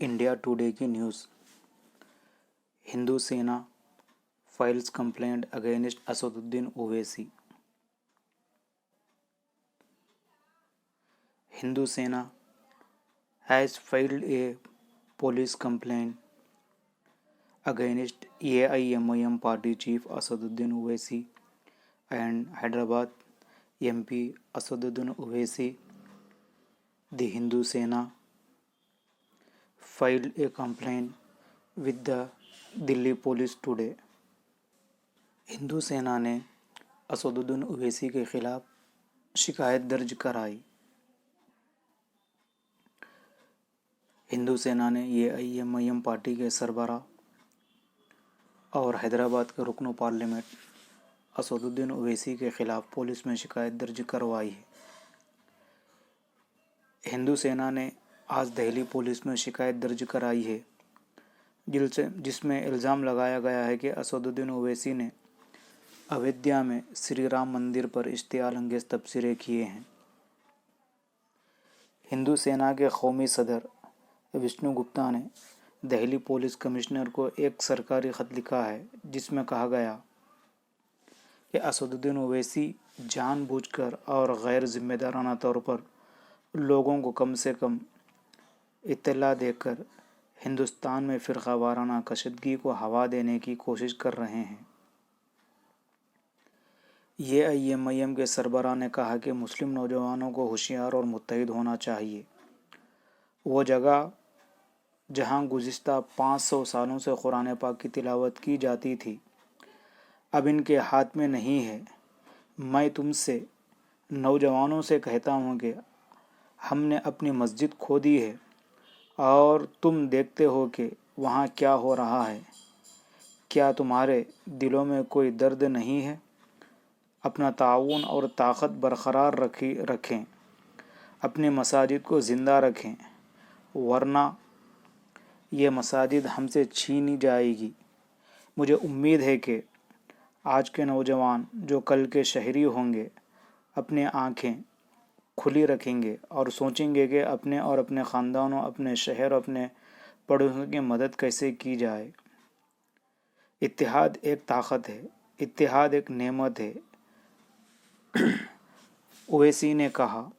India today की news. Hindu सेना files complaint against Asaduddin Owaisi. Hindu सेना has filed a police complaint against AIMIM party chief Asaduddin Owaisi and Hyderabad MP Asaduddin Owaisi. The Hindu Sena filed a complaint with the Delhi police today. Hindu सेना ने असदुद्दीन ओवैसी के खिलाफ शिकायत दर्ज कराई। हिंदू सेना ने AIMIM पार्टी के सरबराह और हैदराबाद के रुकन पार्लियामेंट असदुद्दीन ओवैसी के खिलाफ पुलिस में शिकायत दर्ज करवाई है। हिंदू सेना ने आज दिल्ली पुलिस में शिकायत दर्ज कराई है, जिसमें इल्ज़ाम लगाया गया है कि असदुद्दीन ओवैसी ने अयोध्या में श्री राम मंदिर पर इश्तियाल अंगेज़ तबसरे किए हैं। हिंदू सेना के कौमी सदर विष्णु गुप्ता ने दिल्ली पुलिस कमिश्नर को एक सरकारी ख़त लिखा है, जिसमें कहा गया कि असदुद्दीन ओवैसी जानबूझकर और गैर जिम्मेदाराना तौर पर लोगों को कम से कम इत्तला देकर हिंदुस्तान में फ़िरका वाराना कशीदगी को हवा देने की कोशिश कर रहे हैं। AIMIM के सरबराह ने कहा कि मुस्लिम नौजवानों को होशियार और मुत्तहिद होना चाहिए। वो जगह जहाँ गुज़िश्ता 500 सालों से कुरान पाक की तिलावत की जाती थी, अब इनके हाथ में नहीं है। मैं तुमसे नौजवानों से कहता हूँ कि हमने अपनी मस्जिद खो दी है और तुम देखते हो कि वहाँ क्या हो रहा है। क्या तुम्हारे दिलों में कोई दर्द नहीं है? अपना ताउन और ताकत बरकरार रखें, अपनी मसाजिद को ज़िंदा रखें, वरना ये मसाजिद हमसे छीनी जाएगी। मुझे उम्मीद है कि आज के नौजवान जो कल के शहरी होंगे अपने आँखें खुली रखेंगे और सोचेंगे कि अपने और अपने ख़ानदानों, अपने शहर, अपने पड़ोसियों की मदद कैसे की जाए। इत्तेहाद एक ताकत है, इत्तेहाद एक नेमत है। ओवैसी ने कहा